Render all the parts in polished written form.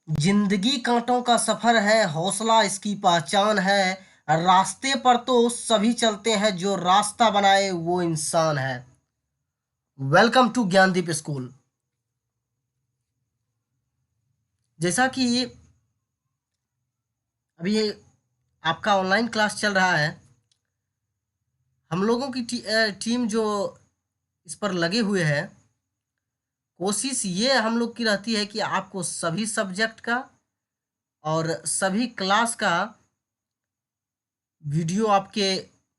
जिंदगी कांटों का सफर है, हौसला इसकी पहचान है। रास्ते पर तो सभी चलते हैं, जो रास्ता बनाए वो इंसान है। Welcome to Gyandeep school. जैसा कि अभी ये आपका ऑनलाइन क्लास चल रहा है, हम लोगों की टीम जो इस पर लगे हुए हैं, कोशिश ये हम लोग की रहती है कि आपको सभी सब्जेक्ट का और सभी क्लास का वीडियो आपके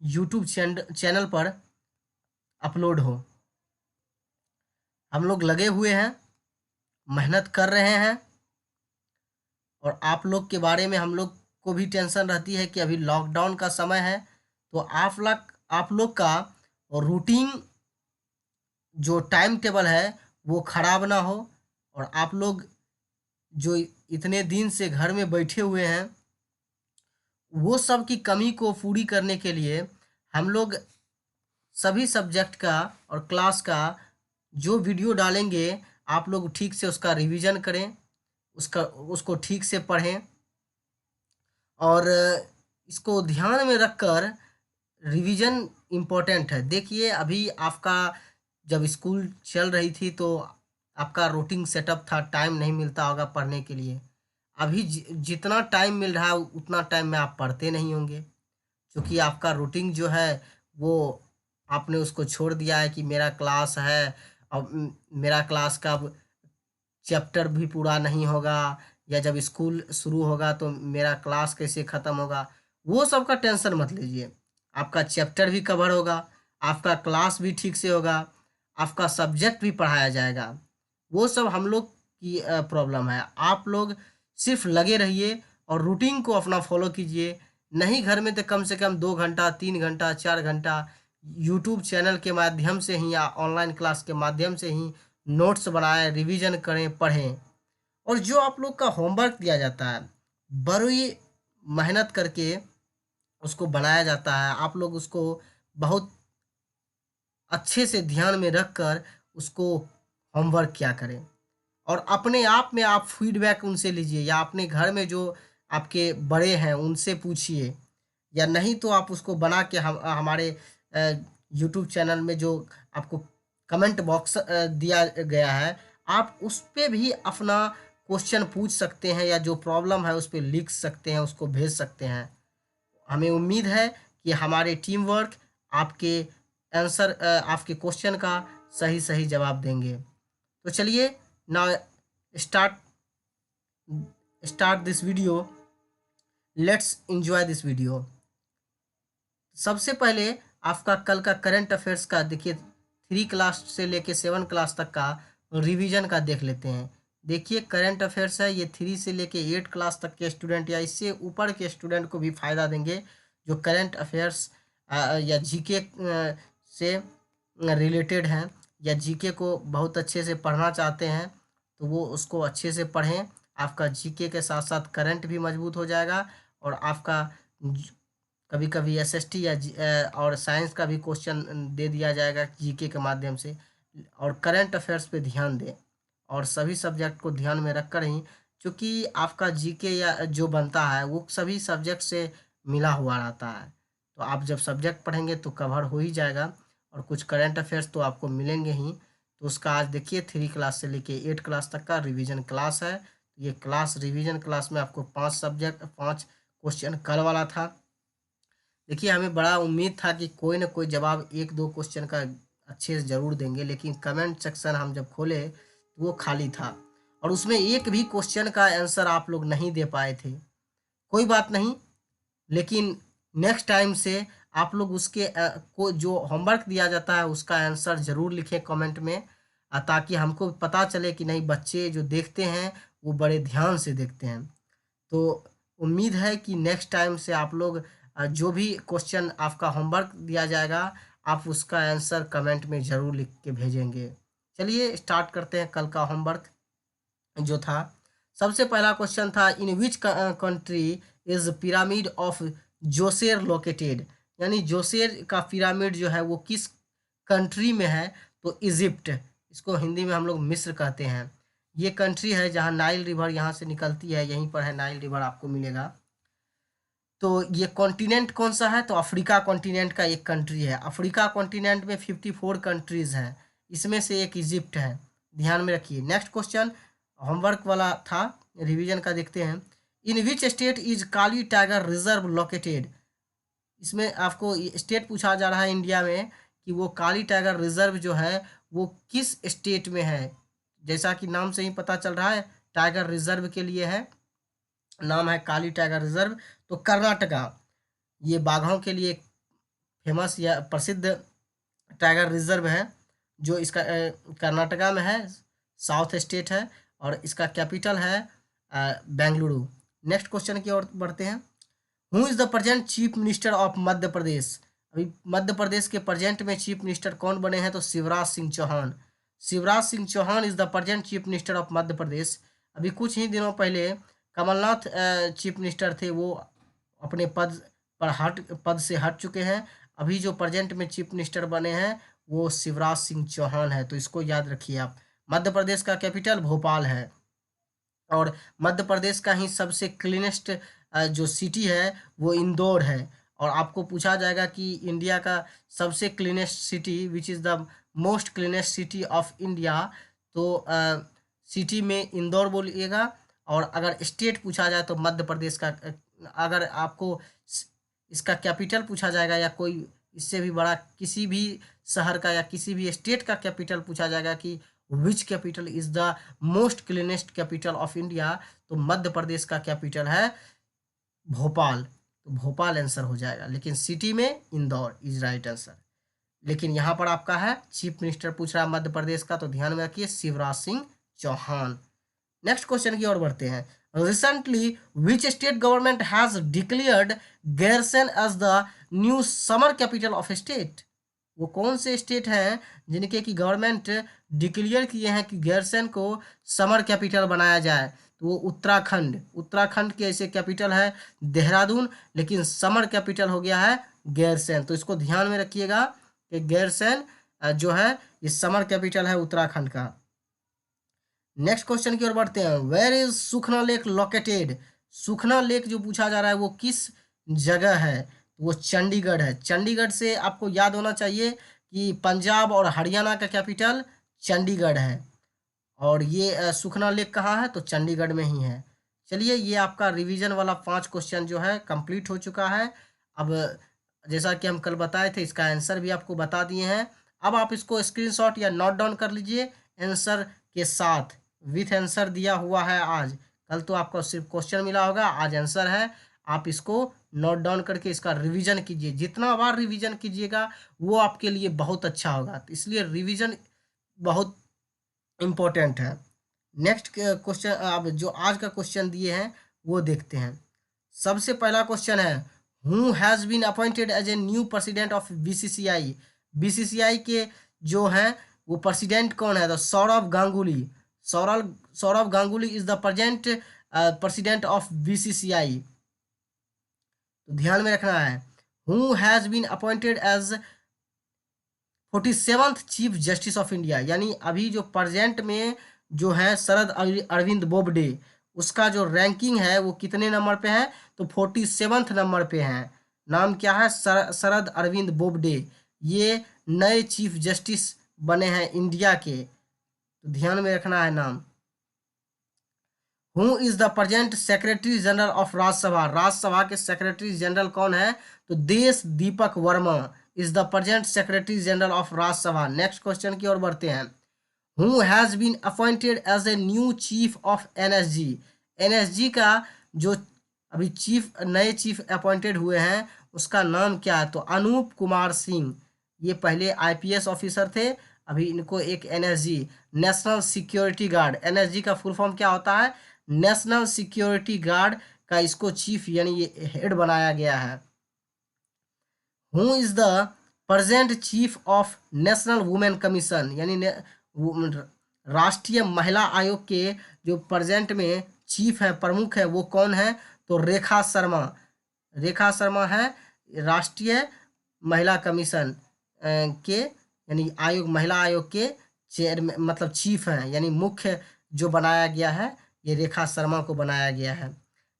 यूट्यूब चैनल पर अपलोड हो। हम लोग लगे हुए हैं, मेहनत कर रहे हैं, और आप लोग के बारे में हम लोग को भी टेंशन रहती है कि अभी लॉकडाउन का समय है, तो आप लोग का रूटीन जो टाइम टेबल है वो ख़राब ना हो। और आप लोग जो इतने दिन से घर में बैठे हुए हैं, वो सब की कमी को पूरी करने के लिए हम लोग सभी सब्जेक्ट का और क्लास का जो वीडियो डालेंगे, आप लोग ठीक से उसका रिवीजन करें, उसको ठीक से पढ़ें, और इसको ध्यान में रखकर रिवीजन इम्पोर्टेंट है। देखिए, अभी आपका जब स्कूल चल रही थी तो आपका रूटीन सेटअप था, टाइम नहीं मिलता होगा पढ़ने के लिए। अभी जितना टाइम मिल रहा है उतना टाइम में आप पढ़ते नहीं होंगे, क्योंकि आपका रूटीन जो है वो आपने उसको छोड़ दिया है कि मेरा क्लास है। अब मेरा क्लास का चैप्टर भी पूरा नहीं होगा, या जब स्कूल शुरू होगा तो मेरा क्लास कैसे ख़त्म होगा। वो सब का टेंशन मत लीजिए। आपका चैप्टर भी कवर होगा, आपका क्लास भी ठीक से होगा, आपका सब्जेक्ट भी पढ़ाया जाएगा। वो सब हम लोग की प्रॉब्लम है। आप लोग सिर्फ लगे रहिए और रूटीन को अपना फॉलो कीजिए। नहीं घर में तो कम से कम 2 घंटा, 3 घंटा, 4 घंटा यूट्यूब चैनल के माध्यम से ही या ऑनलाइन क्लास के माध्यम से ही नोट्स बनाएं, रिवीजन करें, पढ़ें। और जो आप लोग का होमवर्क दिया जाता है, बड़ी मेहनत करके उसको बनाया जाता है। आप लोग उसको बहुत अच्छे से ध्यान में रखकर उसको होमवर्क किया करें, और अपने आप में आप फीडबैक उनसे लीजिए, या अपने घर में जो आपके बड़े हैं उनसे पूछिए, या नहीं तो आप उसको बना के हमारे यूट्यूब चैनल में जो आपको कमेंट बॉक्स दिया गया है, आप उस पे भी अपना क्वेश्चन पूछ सकते हैं, या जो प्रॉब्लम है उस पे लिख सकते हैं, उसको भेज सकते हैं। हमें उम्मीद है कि हमारे टीम वर्क आपके आपके क्वेश्चन का सही सही जवाब देंगे। तो चलिए, now start start this video. Let's enjoy this video. सबसे पहले आपका कल का करंट अफेयर्स का देखिए, 3 क्लास से लेके 7 क्लास तक का रिवीजन का देख लेते हैं। देखिए, करंट अफेयर्स है ये 3 से लेके 8 क्लास तक के स्टूडेंट या इससे ऊपर के स्टूडेंट को भी फ़ायदा देंगे, जो करंट अफेयर्स या जीके से रिलेटेड हैं, या जीके को बहुत अच्छे से पढ़ना चाहते हैं, तो वो उसको अच्छे से पढ़ें। आपका जीके के साथ साथ करंट भी मजबूत हो जाएगा, और आपका कभी कभी एसएसटी और साइंस का भी क्वेश्चन दे दिया जाएगा जीके के माध्यम से। और करंट अफेयर्स पे ध्यान दें, और सभी सब्जेक्ट को ध्यान में रखकर ही, क्योंकि आपका जीके या जो बनता है वो सभी सब्जेक्ट से मिला हुआ रहता है। तो आप जब सब्जेक्ट पढ़ेंगे तो कवर हो ही जाएगा, और कुछ करंट अफेयर्स तो आपको मिलेंगे ही। तो उसका आज देखिए, 3 क्लास से लेके 8 क्लास तक का रिवीजन क्लास है। ये क्लास रिवीजन क्लास में आपको 5 क्वेश्चन कल वाला था। देखिए, हमें बड़ा उम्मीद था कि कोई ना कोई जवाब 1-2 क्वेश्चन का अच्छे से ज़रूर देंगे, लेकिन कमेंट सेक्शन हम जब खोले तो वो खाली था, और उसमें एक भी क्वेश्चन का आंसर आप लोग नहीं दे पाए थे। कोई बात नहीं, लेकिन नेक्स्ट टाइम से आप लोग उसके को जो होमवर्क दिया जाता है उसका आंसर ज़रूर लिखें कमेंट में, ताकि हमको पता चले कि नहीं, बच्चे जो देखते हैं वो बड़े ध्यान से देखते हैं। तो उम्मीद है कि नेक्स्ट टाइम से आप लोग जो भी क्वेश्चन आपका होमवर्क दिया जाएगा, आप उसका आंसर कमेंट में ज़रूर लिख के भेजेंगे। चलिए स्टार्ट करते हैं कल का होमवर्क जो था। सबसे पहला क्वेश्चन था, in which country is pyramid of Djoser located. यानी जोसेर का पिरामिड जो है वो किस कंट्री में है? तो इजिप्ट, इसको हिंदी में हम लोग मिस्र कहते हैं। ये कंट्री है जहाँ नाइल रिवर यहाँ से निकलती है, यहीं पर है नाइल रिवर, आपको मिलेगा। तो ये कॉन्टिनेंट कौन सा है? तो अफ्रीका कॉन्टिनेंट का एक कंट्री है। अफ्रीका कॉन्टिनेंट में 54 कंट्रीज हैं, इसमें से एक इजिप्ट है, ध्यान में रखिए। नेक्स्ट क्वेश्चन होमवर्क वाला था, रिवीजन का देखते हैं। In which state is Kali tiger reserve located? इसमें आपको स्टेट पूछा जा रहा है इंडिया में कि वो काली टाइगर रिजर्व जो है वो किस स्टेट में है। जैसा कि नाम से ही पता चल रहा है, टाइगर रिजर्व के लिए है, नाम है काली टाइगर रिजर्व। तो कर्नाटका, ये बाघों के लिए फेमस या प्रसिद्ध टाइगर रिजर्व है, जो इसका कर्नाटका में है, साउथ स्टेट है, और इसका कैपिटल है बेंगलुरु। नेक्स्ट क्वेश्चन की ओर बढ़ते हैं। Who is the present chief minister of Madhya Pradesh? अभी मध्य प्रदेश के प्रेजेंट में चीफ मिनिस्टर कौन बने हैं? तो Shivraj Singh Chouhan. Shivraj Singh Chouhan is the present chief minister of Madhya Pradesh. अभी कुछ ही दिनों पहले कमलनाथ चीफ मिनिस्टर थे, वो अपने पद से हट चुके हैं। अभी जो प्रेजेंट में चीफ मिनिस्टर बने हैं वो शिवराज सिंह चौहान है, तो इसको याद रखिए आप। मध्य प्रदेश का कैपिटल भोपाल है, और मध्य प्रदेश का ही सबसे क्लीनेस्ट जो सिटी है वो इंदौर है। और आपको पूछा जाएगा कि इंडिया का सबसे cleanest city which is the most cleanest city of India, तो सिटी में इंदौर बोलिएगा। और अगर स्टेट पूछा जाए तो मध्य प्रदेश का, अगर आपको इसका कैपिटल पूछा जाएगा या कोई इससे भी बड़ा किसी भी शहर का या किसी भी स्टेट का कैपिटल पूछा जाएगा कि which capital is the most cleanest capital of India, तो मध्य प्रदेश का कैपिटल है भोपाल, तो भोपाल आंसर हो जाएगा। लेकिन सिटी में इंदौर इज राइट आंसर। लेकिन यहाँ पर आपका है चीफ मिनिस्टर पूछ रहा है मध्य प्रदेश का, तो ध्यान में रखिए शिवराज सिंह चौहान। नेक्स्ट क्वेश्चन की ओर बढ़ते हैं। Recently which state government has declared Gairsain as the new summer capital of state? वो कौन से स्टेट हैं जिनके की गवर्नमेंट डिक्लेयर किए हैं कि गैरसैंण को समर कैपिटल बनाया जाए? तो वो उत्तराखंड के ऐसे कैपिटल है देहरादून, लेकिन समर कैपिटल हो गया है गैरसैंण। तो इसको ध्यान में रखिएगा कि गैरसैंण जो है ये समर कैपिटल है उत्तराखंड का। नेक्स्ट क्वेश्चन की ओर बढ़ते हैं। Where is Sukhna lake located? Sukhna lake जो पूछा जा रहा है वो किस जगह है? तो वो चंडीगढ़ है। चंडीगढ़ से आपको याद होना चाहिए कि पंजाब और हरियाणा का कैपिटल चंडीगढ़ है, और ये सुखना लेक कहाँ है? तो चंडीगढ़ में ही है। चलिए, ये आपका रिवीजन वाला 5 क्वेश्चन जो है कंप्लीट हो चुका है। अब जैसा कि हम कल बताए थे, इसका आंसर भी आपको बता दिए हैं। अब आप इसको स्क्रीनशॉट या नोट डाउन कर लीजिए आंसर के साथ, विथ आंसर दिया हुआ है आज। कल तो आपको सिर्फ क्वेश्चन मिला होगा, आज आंसर है। आप इसको नोट डाउन करके इसका रिवीजन कीजिए। जितना बार रिवीजन कीजिएगा वो आपके लिए बहुत अच्छा होगा, तो इसलिए रिवीजन बहुत इम्पोर्टेंट है। नेक्स्ट क्वेश्चन, अब जो आज का क्वेश्चन दिए हैं वो देखते हैं। सबसे पहला क्वेश्चन है, who has been appointed as a new president of BCCI? BCCI के जो हैं वो प्रेसिडेंट कौन है? तो Sourav Ganguly. Sourav Ganguly is the present president of BCCI. तो ध्यान में रखना है, who has been appointed as 47th chief justice of India, यानी अभी जो प्रेजेंट में जो है शरद अरविंद बोबडे, उसका जो रैंकिंग है वो कितने नंबर पे है? तो 47th नंबर पे है। नाम क्या है? शरद अरविंद बोबडे। ये नए चीफ जस्टिस बने हैं इंडिया के, तो ध्यान में रखना है नाम। Who is the present secretary general of Rajya Sabha? Rajya Sabha के सेक्रेटरी जनरल कौन है? तो Desh Deepak Verma is the present secretary general of Rajya Sabha. Next question की ओर बढ़ते हैं। Who has been appointed as a new chief of NSG? NSG का जो अभी नए चीफ अपॉइंटेड हुए हैं उसका नाम क्या है? तो अनूप कुमार सिंह। ये पहले आईपीएस ऑफिसर थे, अभी इनको एक NSG, national security guard, NSG का फुल फॉर्म क्या होता है? नेशनल सिक्योरिटी गार्ड का इसको चीफ यानी ये हेड बनाया गया है। Who is the present chief of national women commission, यानी राष्ट्रीय महिला आयोग के जो प्रेजेंट में चीफ है, प्रमुख है, वो कौन है? तो रेखा शर्मा। रेखा शर्मा है राष्ट्रीय महिला कमीशन के यानी आयोग, महिला आयोग के चेयरमैन, मतलब चीफ हैं, यानी मुख्य जो बनाया गया है, ये रेखा शर्मा को बनाया गया है।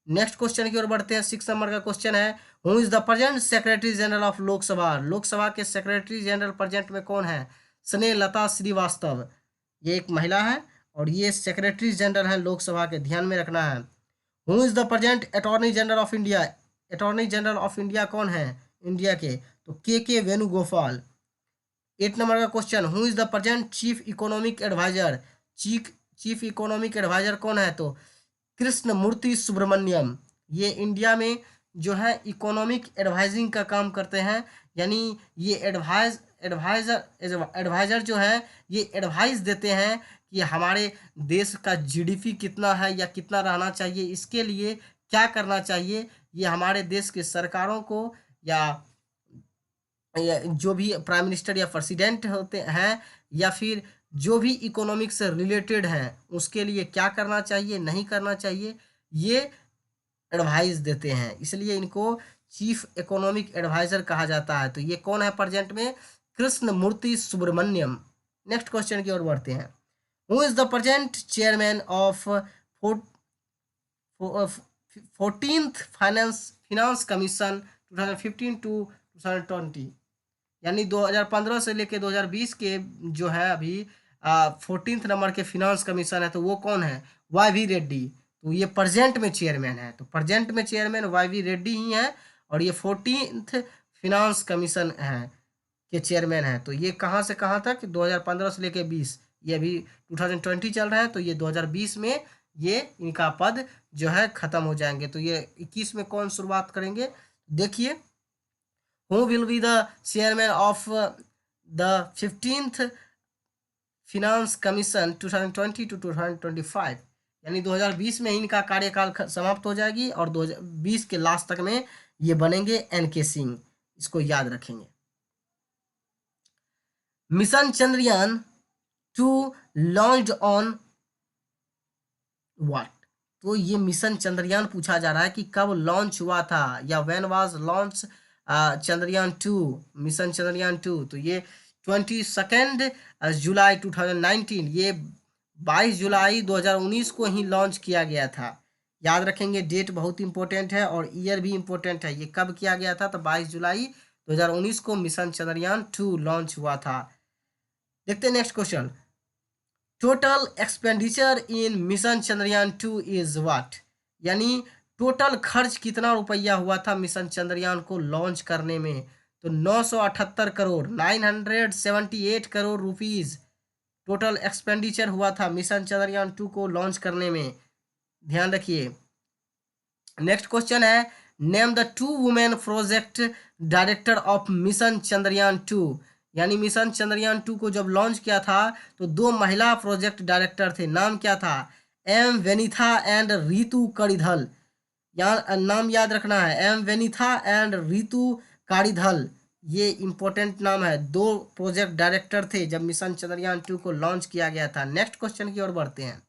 नेक्स्ट क्वेश्चन की ओर बढ़ते हैं। 6 नंबर का क्वेश्चन है, who is the present secretary general of Lok Sabha. Lok Sabha के सेक्रेटरी जनरल प्रेजेंट में कौन है? स्नेहलता श्रीवास्तव, ये एक महिला है और ये सेक्रेटरी जनरल है लोकसभा के, ध्यान में रखना है। Who is the present attorney general of India. Attorney general of India कौन है इंडिया के? तो के वेणुगोपाल। 8 नंबर का question, who is the present chief economic adviser. Chief economic adviser कौन है? तो कृष्णमूर्ति सुब्रमण्यम। ये इंडिया में जो है इकोनॉमिक एडवाइजिंग का काम करते हैं, यानी ये एडवाइजर जो है ये एडवाइस देते हैं कि हमारे देश का जीडीपी कितना है या कितना रहना चाहिए, इसके लिए क्या करना चाहिए। ये हमारे देश के सरकारों को या जो भी प्राइम मिनिस्टर या प्रेसिडेंट होते हैं या फिर जो भी इकोनॉमिक से रिलेटेड हैं उसके लिए क्या करना चाहिए, नहीं करना चाहिए, ये एडवाइस देते हैं, इसलिए इनको चीफ इकोनॉमिक एडवाइजर कहा जाता है। तो ये कौन है प्रेजेंट में? कृष्णमूर्ति सुब्रमण्यम। नेक्स्ट क्वेश्चन की ओर बढ़ते हैं। Who is the present chairman of 14th finance commission 2015 to 2020, यानी 2015 से लेके 2020 के जो है अभी 14th नंबर के फिनांस कमीशन है, तो वो कौन है? वाई रेड्डी। तो ये प्रेजेंट में चेयरमैन है, तो प्रेजेंट में चेयरमैन वाई रेड्डी ही है और ये 14th फिनांस कमीशन है के चेयरमैन है। तो ये कहाँ से कहाँ तक? 2015 से लेके 20, ये अभी 2020 चल रहा है, तो ये 2020 में ये इनका पद जो है खत्म हो जाएंगे। तो ये 21 में कौन शुरुआत करेंगे? देखिए, who will be the chairman of the 15th finance commission 2020 to 2025, यानी 2020 में इनका कार्यकाल समाप्त हो जाएगी और 2020 के लास्ट तक में ये बनेंगे एनके सिंह, इसको याद रखेंगे। Mission Chandrayaan 2 launched on what. तो ये मिशन चंद्रयान पूछा जा रहा है कि कब लॉन्च हुआ था या when was launch Chandrayaan 2, mission Chandrayaan 2। तो ये 22 जुलाई 2019, ये 22 जुलाई 2019 को ही लॉन्च किया गया था। याद रखेंगे, डेट बहुत इंपॉर्टेंट है और ईयर भी इंपॉर्टेंट है। ये कब किया गया था? तो 22 जुलाई 2019 को मिशन चंद्रयान 2 लॉन्च हुआ था। देखते हैं next question. Total expenditure in mission Chandrayaan 2 is what, यानी टोटल खर्च कितना रुपया हुआ था मिशन चंद्रयान को लॉन्च करने में? तो 978 crore 978 crore rupees total expenditure हुआ था मिशन चंद्रयान 2 को लॉन्च करने में, ध्यान रखिए। नेक्स्ट क्वेश्चन है, name the 2 women project director of mission Chandrayaan 2, यानी मिशन चंद्रयान 2 को जब लॉन्च किया था तो 2 महिला प्रोजेक्ट डायरेक्टर थे, नाम क्या था? M Vanitha and Ritu Karidhal. यहाँ नाम याद रखना है, एम वेनिथा एंड रितु काड़िधल, ये इंपॉर्टेंट नाम है। 2 प्रोजेक्ट डायरेक्टर थे जब मिशन चंद्रयान 2 को लॉन्च किया गया था। नेक्स्ट क्वेश्चन की ओर बढ़ते हैं।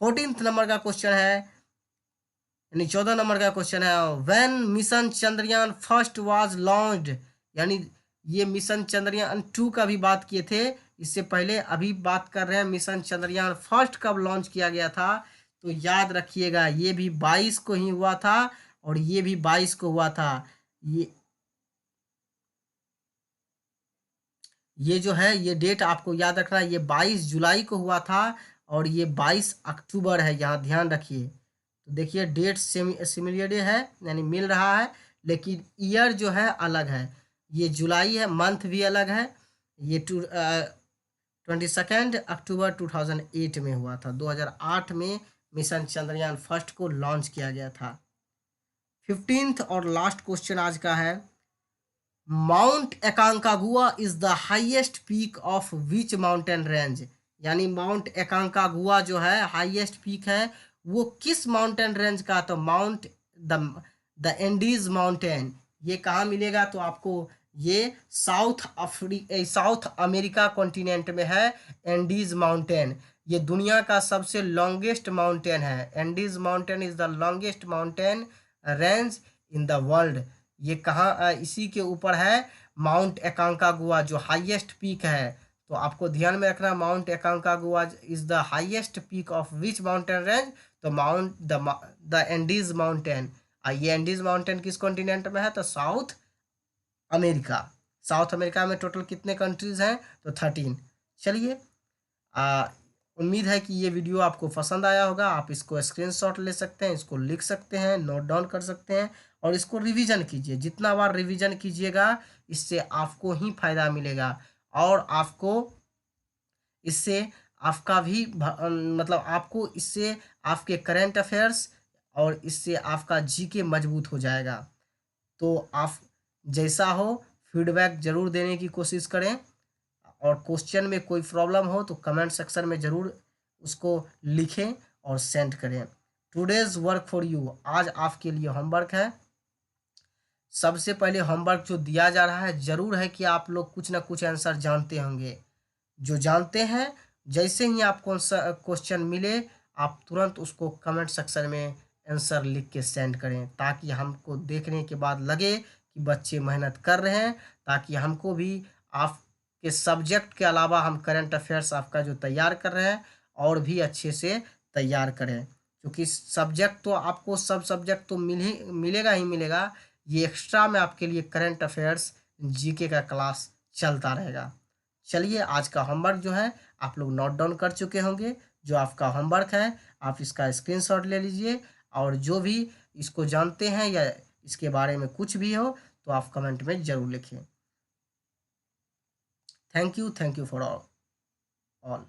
14th नंबर का क्वेश्चन है, यानी 14 नंबर का क्वेश्चन है, when mission Chandrayaan first was launched, यानी ये मिशन चंद्रयान 2 का भी बात किए थे इससे पहले, अभी बात कर रहे हैं मिशन चंद्रयान फर्स्ट कब लॉन्च किया गया था। तो याद रखिएगा, ये भी 22 को ही हुआ था और ये भी 22 को हुआ था। ये जो है ये डेट आपको याद रखना है, ये 22 जुलाई को हुआ था और ये 22 अक्टूबर है, यहाँ ध्यान रखिए। तो देखिए डेट सिमिलर है, यानी मिल रहा है, लेकिन ईयर जो है अलग है। ये जुलाई है, मंथ भी अलग है। ये 22 अक्टूबर 2008 में हुआ था, 2008 में मिशन चंद्रयान फर्स्ट को लॉन्च किया गया था। 15th और लास्ट क्वेश्चन आज का है, mount एकांकागुआ is the highest peak of which mountain range, यानी माउंट एकांकागुआ जो है हाईएस्ट पीक है वो किस माउंटेन रेंज का? तो माउंट द एंडीज माउंटेन। ये कहाँ मिलेगा? तो आपको ये साउथ अमेरिका कॉन्टिनेंट में है एंडीज माउंटेन। ये दुनिया का सबसे लॉन्गेस्ट माउंटेन है। Andes mountain is the longest mountain range in the world. ये कहाँ? इसी के ऊपर है माउंट एकांकागुआ जो हाईएस्ट पीक है। तो आपको ध्यान में रखना, mount एकांकागुआ is the highest peak of which mountain range, तो द एंडीज माउंटेन। ये एंडीज माउंटेन किस कॉन्टिनेंट में है, तो साउथ अमेरिका। साउथ अमेरिका में टोटल कितने कंट्रीज हैं, तो 13। चलिए, उम्मीद है कि ये वीडियो आपको पसंद आया होगा। आप इसको स्क्रीनशॉट ले सकते हैं, इसको लिख सकते हैं, नोट डाउन कर सकते हैं और इसको रिवीजन कीजिए। जितना बार रिवीजन कीजिएगा इससे आपको ही फायदा मिलेगा और आपको इससे आपका भी मतलब आपको इससे आपके करंट अफेयर्स और इससे आपका जीके मजबूत हो जाएगा। तो आप जैसा हो फीडबैक ज़रूर देने की कोशिश करें और क्वेश्चन में कोई प्रॉब्लम हो तो कमेंट सेक्शन में ज़रूर उसको लिखें और सेंड करें। टुडेज़ वर्क फॉर यू, आज आपके लिए होमवर्क है। सबसे पहले होमवर्क जो दिया जा रहा है, ज़रूर है कि आप लोग कुछ ना कुछ आंसर जानते होंगे। जो जानते हैं, जैसे ही आपको क्वेश्चन मिले आप तुरंत उसको कमेंट सेक्शन में आंसर लिख के सेंड करें, ताकि हमको देखने के बाद लगे कि बच्चे मेहनत कर रहे हैं, ताकि हमको भी आपके सब्जेक्ट के अलावा हम करंट अफेयर्स आपका जो तैयार कर रहे हैं और भी अच्छे से तैयार करें। क्योंकि सब्जेक्ट तो आपको सब सब्जेक्ट तो मिलेगा ही मिलेगा, ये एक्स्ट्रा में आपके लिए करंट अफेयर्स जीके का क्लास चलता रहेगा। चलिए, आज का होमवर्क जो है आप लोग नोट डाउन कर चुके होंगे। जो आपका होमवर्क है आप इसका स्क्रीनशॉट ले लीजिए और जो भी इसको जानते हैं या इसके बारे में कुछ भी हो तो आप कमेंट में ज़रूर लिखें। Thank you for all.